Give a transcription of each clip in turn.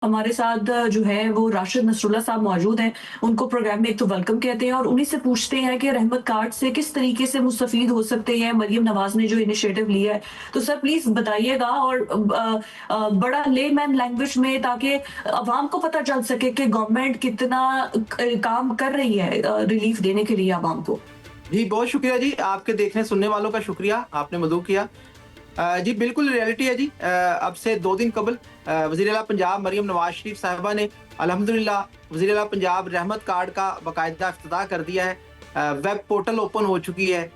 हमारे साथ जो है वो राशिद नसरुल्लाह साहब मौजूद हैं। उनको प्रोग्राम में एक तो वेलकम कहते हैं और उन्हीं से पूछते हैं कि रहमत कार्ड से किस तरीके से मुस्तफ़ीद हो सकते हैं मरियम नवाज़ ने जो इनिशिएटिव लिया है। तो सर प्लीज़ बताइएगा और बड़ा लेमैन लैंग्वेज में ताकि अवाम को पता चल सके कि गवर्नमेंट कितना काम कर रही है रिलीफ देने के लिए अवाम को। जी, बहुत शुक्रिया जी। आपके देखने सुनने वालों का शुक्रिया, आपने मदऊ किया। जी बिल्कुल रियलिटी है जी। अब से 2 दिन कबल वज़ीर-ए-आला पंजाब मरियम नवाज़ शरीफ साहिबा ने अल्हम्दुलिल्लाह वज़ीर-ए-आला पंजाब रहमत कार्ड का बाकायदा इफ्तिताह कर दिया है। वेब पोर्टल ओपन हो चुकी है।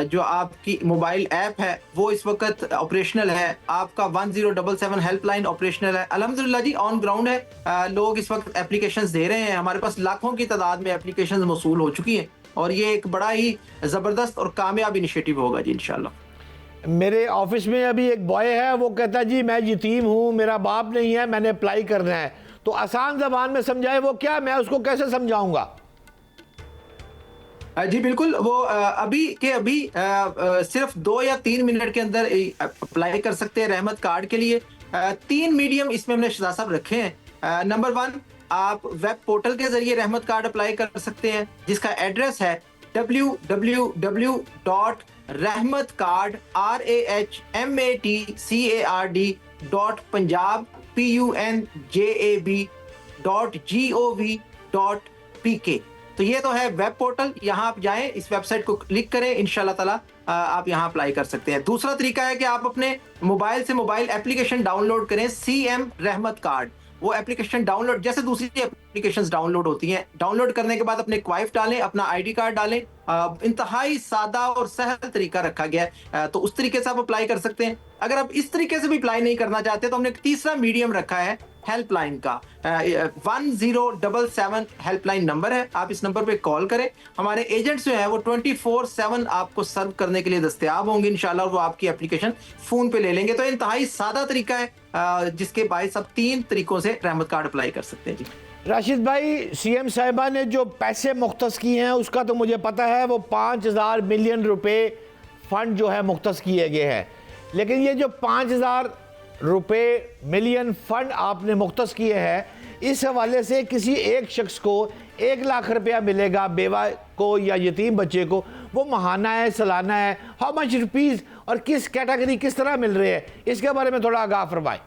जो आपकी मोबाइल ऐप है वो इस वक़्त ऑपरेशनल है। आपका 1077 हेल्पलाइन ऑपरेशनल है। अल्हम्दुलिल्लाह जी ऑन ग्राउंड है। लोग इस वक़्त एप्लीकेशंस दे रहे हैं। हमारे पास लाखों की तादाद में एप्लीकेशंस मौसूल हो चुकी हैं और ये एक बड़ा ही ज़बरदस्त और कामयाब इनिशिएटिव होगा जी इंशाल्लाह। मेरे ऑफिस में अभी एक बॉय है, वो कहता है जी मैं यतीम हूँ, मेरा बाप नहीं है, मैंने अप्लाई करना है। तो आसान ज़बान में समझाए वो क्या, मैं उसको कैसे समझाऊंगा? जी बिल्कुल, वो अभी के अभी सिर्फ 2 या 3 मिनट के अंदर अप्लाई कर सकते हैं रहमत कार्ड के लिए। 3 मीडियम इसमें हमने शहजाद साहब रखे हैं। नंबर 1, आप वेब पोर्टल के जरिए रहमत कार्ड अप्लाई कर सकते हैं जिसका एड्रेस है www.rahmatcard.punjab.gov.pk। तो ये तो है वेब पोर्टल, यहाँ आप जाएं, इस वेबसाइट को क्लिक करें, इंशाल्लाह ताला आप यहाँ अप्लाई कर सकते हैं। दूसरा तरीका है कि आप अपने मोबाइल से मोबाइल एप्लीकेशन डाउनलोड करें, सीएम रहमत कार्ड। वो एप्लीकेशन डाउनलोड जैसे दूसरी एप्लीकेशंस डाउनलोड होती हैं, डाउनलोड करने के बाद अपने क्वाइफ डालें, अपना आईडी कार्ड डालें। इंतहाई सादा और सहल तरीका रखा गया है। तो उस तरीके से आप अप्लाई कर सकते हैं। अगर आप इस तरीके से भी अप्लाई नहीं करना चाहते तो हमने एक तीसरा मीडियम रखा है हेल्पलाइन का। 1077 हेल्पलाइन नंबर है। आप इस नंबर पे कॉल करें, हमारे एजेंट्स जो है वो 24/7 आपको सर्व करने के लिए दस्तयाब होंगे इंशाल्लाह। वो आपकी एप्लीकेशन फोन पे ले लेंगे। तो इंतहाई सादा तरीका है जिसके बायस आप 3 तरीकों से रहमत कार्ड अप्लाई कर सकते हैं जी। राशिद भाई, सीएम साहिबा ने जो पैसे मुख्तस किए हैं उसका तो मुझे पता है, वो 5000 मिलियन रुपए फंड जो है मुख्तस किए गए हैं। लेकिन ये जो 5000 रुपए मिलियन फंड आपने मुख्तस किए हैं, इस हवाले से किसी एक शख्स को 1 लाख रुपया मिलेगा, बेवा को या यतीम बच्चे को, वो महाना है, सालाना है, हाउ मच रुपीज़ और किस कैटेगरी किस तरह मिल रहे हैं, इसके बारे में थोड़ा आगाह फरमाएं।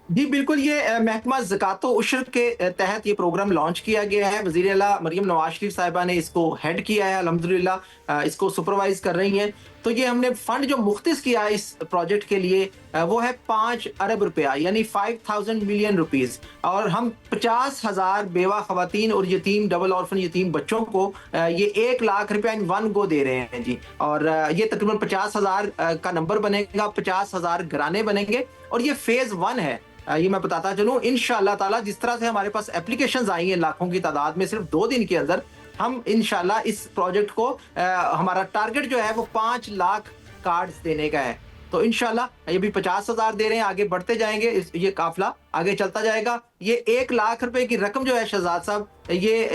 जी बिल्कुल, ये महकमा ज़कातो उश्र के तहत ये प्रोग्राम लॉन्च किया गया है। वज़ीर-ए-आला मरियम नवाज़ शरीफ साहिबा ने इसको हेड किया है, अल्हम्दुलिल्लाह इसको सुपरवाइज कर रही हैं। तो ये हमने फंड जो मुख्तिस किया है इस प्रोजेक्ट के लिए वो है 5 अरब रुपया, यानी 5000 मिलियन रुपीज़। और हम 50,000 बेवा ख़वातीन और यतीम डबल ऑर्फन यतीम बच्चों को ये 1 लाख रुपया इन वन गो दे रहे हैं जी। और ये तकरीबन 50,000 का नंबर बनेगा, 50,000 घराने बनेंगे और ये फेज़ 1 है। ये मैं बताता चलूं, इंशाअल्लाह ताला जिस तरह से हमारे पास एप्लीकेशंस आई हैं लाखों की तादाद में सिर्फ 2 दिन के अंदर, हम इंशाअल्लाह इस प्रोजेक्ट को हमारा टारगेट जो है वो 5 लाख कार्ड्स देने का है। तो इंशाअल्लाह ये भी 50,000 दे रहे हैं, आगे बढ़ते जाएंगे, ये काफिला आगे चलता जाएगा। ये 1 लाख रुपए की रकम जो है शहजाद साहब, ये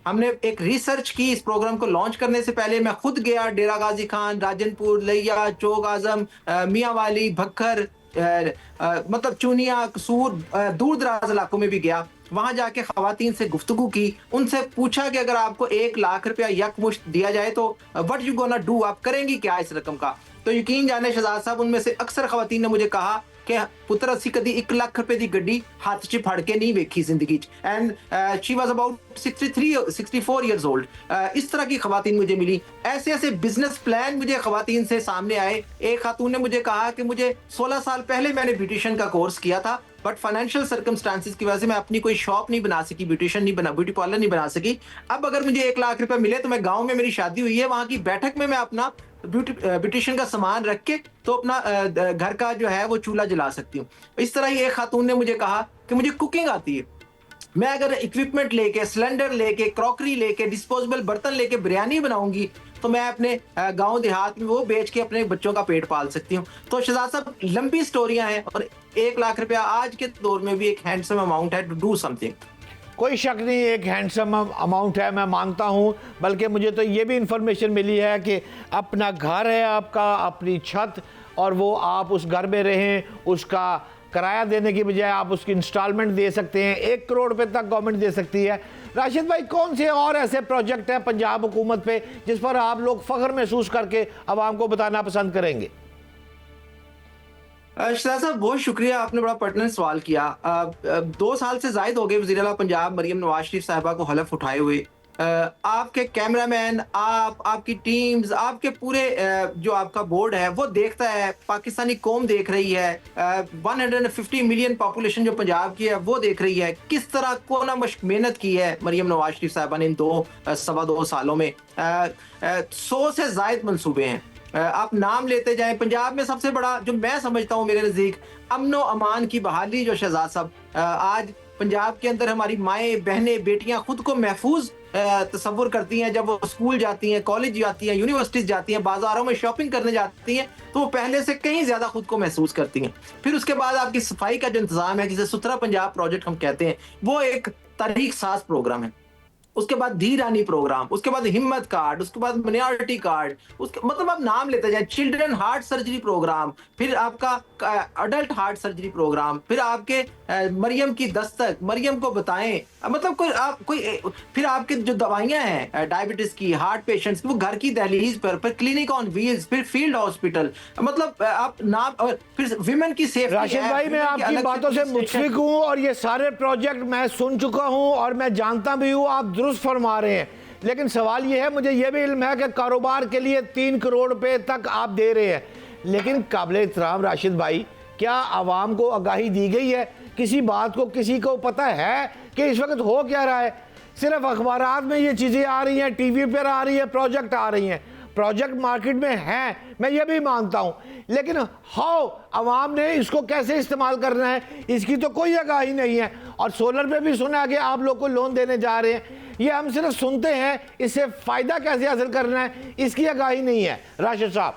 हमने एक रिसर्च की इस प्रोग्राम को लॉन्च करने से पहले। मैं खुद गया डेरा गाजी खान, राजनपुर, लिया, चौक आजम, मियांवाली, भक्खर, मतलब चुनिया, कसूर, दूर दराज इलाकों में भी गया। वहां जाके खवातीन से गुफ्तगू की, उनसे पूछा कि अगर आपको 1 लाख रुपया यकमुश्त दिया जाए तो व्हाट यू गोना डू, आप करेंगी क्या इस रकम का। तो यकीन जाने शहजाद साहब, उनमें से अक्सर खवातीन ने मुझे कहा कि पुत्र असी कदी 1 लाख रुपए की गड्डी हाथ च फड़ के नहीं वेखी जिंदगी च। And she was about 64 years old. इस तरह की खवातीन मुझे मिली। ऐसे ऐसे बिजनेस प्लान मुझे खवातीन से सामने आए। एक खातून ने मुझे कहा कि मुझे 16 साल पहले मैंने ब्यूटिशियन का कोर्स किया था, बट फाइनेंशियल सर्कमस्टांसिस की वजह से मैं अपनी कोई शॉप नहीं बना सकी, ब्यूटिशियन नहीं बना, ब्यूटी पार्लर नहीं बना सकी। अब अगर मुझे 1 लाख रुपए मिले तो मैं गाँव में मेरी शादी हुई है, वहां की बैठक में मैं अपना ब्यूटिशियन का सामान रख के तो अपना घर का जो है वो चूल्हा जला सकती हूँ। इस तरह ही एक खातून ने मुझे कहा कि मुझे कुकिंग आती है, मैं अगर इक्विपमेंट लेके, सिलेंडर लेके, क्रॉकरी लेके, डिस्पोजेबल बर्तन लेके बिरयानी बनाऊंगी तो मैं अपने गांव देहात में वो बेच के अपने बच्चों का पेट पाल सकती हूँ। तो शहजाद साहब, लंबी स्टोरियां हैं और 1 लाख रुपया आज के दौर में भी एक हैंडसम अमाउंट है टू डू समथिंग। कोई शक नहीं, एक हैंडसम अमाउंट है, मैं मानता हूँ। बल्कि मुझे तो ये भी इंफॉर्मेशन मिली है कि अपना घर है आपका, अपनी छत, और वो आप उस घर में रहें, उसका किराया देने की बजाय आप उसकी इंस्टॉलमेंट दे सकते हैं, 1 करोड़ रुपए तक गवर्नमेंट दे सकती है। राशिद भाई, कौन से और ऐसे प्रोजेक्ट हैं पंजाब हुकूमत पे जिस पर आप लोग फख्र महसूस करके आवाम को बताना पसंद करेंगे? शहजाद साहब, बहुत शुक्रिया, आपने बड़ा पर्टिनेंट सवाल किया। 2 साल से जायद हो गए वज़ीर आला पंजाब मरियम नवाज शरीफ साहिबा को हलफ उठाए हुए। आपके कैमरामैन, आपकी टीम्स, आपके पूरे जो आपका बोर्ड है वो देखता है, पाकिस्तानी कौम देख रही है, 150 मिलियन पॉपुलेशन जो पंजाब की है वो देख रही है किस तरह कोना मशक मेहनत की है मरियम नवाज शरीफ साहिबा ने इन 2 सालों में। 100 से जायद मंसूबे हैं। आप नाम लेते जाएं। पंजाब में सबसे बड़ा जो मैं समझता हूँ मेरे नज़दीक अमनो अमान की बहाली, जो शहजाद साहब, आज पंजाब के अंदर हमारी माएँ, बहनें, बेटियां खुद को महफूज तसव्वुर करती हैं जब वो स्कूल जाती हैं, कॉलेज जाती हैं, यूनिवर्सिटीज जाती हैं, बाजारों में शॉपिंग करने जाती हैं, तो वो पहले से कहीं ज्यादा खुद को महसूस करती हैं। फिर उसके बाद आपकी सफाई का जो इंतजाम है, जिसे सुथरा पंजाब प्रोजेक्ट हम कहते हैं, वो एक तारीख साज प्रोग्राम है। उसके बाद धी रानी प्रोग्राम, उसके बाद हिम्मत कार्ड, उसके बाद माइनॉरिटी कार्ड, उसके मतलब आप नाम लेते जाए, चिल्ड्रन हार्ट सर्जरी प्रोग्राम, फिर आपका अडल्ट हार्ट सर्जरी प्रोग्राम, फिर आपके मरियम की दस्तक, मरियम को बताएं, मतलब फिर आपके जो दवाइयां हैं डायबिटीज की, हार्ट पेशेंट्स, वो घर की दहलीज पर, फिर क्लिनिक ऑन व्हील्स, फिर फील्ड हॉस्पिटल, मतलब आप नाम, और फिर विमेन की सेफ्टी। राशिद भाई, मैं आपकी बातों से मुत्फिक हूँ और ये सारे प्रोजेक्ट मैं सुन चुका हूँ और मैं जानता भी हूँ आप दुरुस्त फरमा रहे हैं, लेकिन सवाल ये है, मुझे ये भी इल्म है कि कारोबार के लिए 3 करोड़ रुपए तक आप दे रहे हैं, लेकिन काबिल एहतराम राशिद भाई, क्या आवाम को आगाही दी गई है? किसी बात को किसी को पता है कि इस वक्त हो क्या रहा है? सिर्फ अखबारात में ये चीज़ें आ रही हैं, टीवी पर आ रही है, प्रोजेक्ट आ रही हैं, प्रोजेक्ट मार्केट में हैं, मैं ये भी मानता हूँ, लेकिन हाउ आवाम ने इसको कैसे इस्तेमाल करना है इसकी तो कोई आगाही नहीं है। और सोलर पे भी सुना कि आप लोग को लोन देने जा रहे हैं, ये हम सिर्फ सुनते हैं, इससे फ़ायदा कैसे हासिल करना है इसकी आगाही नहीं है। राशिद साहब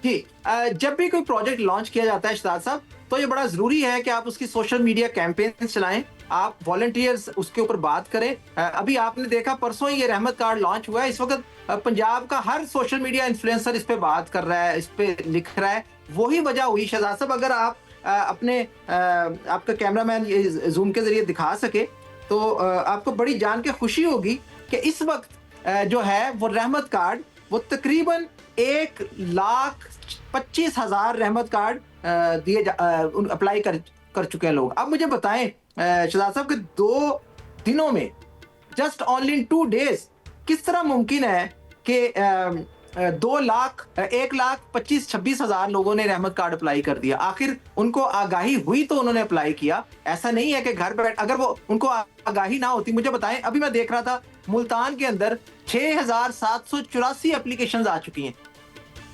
जी, जब भी कोई प्रोजेक्ट लॉन्च किया जाता है शहजाद साहब, तो ये बड़ा जरूरी है कि आप उसकी सोशल मीडिया कैंपेन चलाएं, आप वॉलंटियर्स उसके ऊपर बात करें। अभी आपने देखा परसों ही ये रहमत कार्ड लॉन्च हुआ है, इस वक्त पंजाब का हर सोशल मीडिया इन्फ्लुएंसर इस पे बात कर रहा है, इस पे लिख रहा है। वही वजह हुई शहजाद साहब, अगर आप अपने आपका कैमरामैन ये जूम के जरिए दिखा सके तो आपको बड़ी जान के खुशी होगी कि इस वक्त जो है वो रहमत कार्ड, वो तकरीबन 1,25,000 रहमत कार्ड अप्लाई कर चुके हैं लोग। अब मुझे बताएं शहजाद साहब कि 2 दिनों में, जस्ट ओनली इन 2 days, किस तरह मुमकिन है कि 1,25,000 लोगों ने रहमत कार्ड अप्लाई कर दिया? आखिर उनको आगाही हुई तो उन्होंने अप्लाई किया, ऐसा नहीं है कि घर बैठ, अगर वो उनको आगाही ना होती, मुझे बताएं, अभी मैं देख रहा था मुल्तान के अंदर 6,784 एप्लीकेशंस आ चुकी हैं,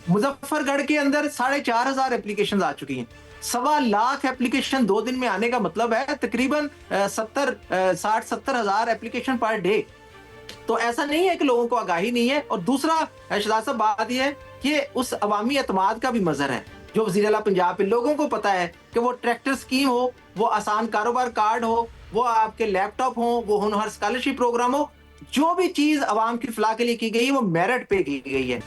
मुजफ्फरगढ़ के अंदर 4,500 एप्लीकेशंस आ चुकी हैं। 1.25 लाख एप्लीकेशन 2 दिन में आने का मतलब है तकरीबन 60-70 हजार एप्लीकेशन पर डे। तो ऐसा नहीं है कि लोगों को आगाही नहीं है। और दूसरा शहजाद साहब बात यह है कि उस अवामी एतमाद का भी मजहर है जो वज़ीर आला पंजाब पे, लोगों को पता है कि वो ट्रैक्टर स्कीम हो, वो आसान कारोबार कार्ड हो, वो आपके लैपटॉप हो, वो हुनर स्कॉलरशिप प्रोग्राम हो, जो भी चीज अवाम की फलाह के लिए की गई है वो मेरिट पे की गई है।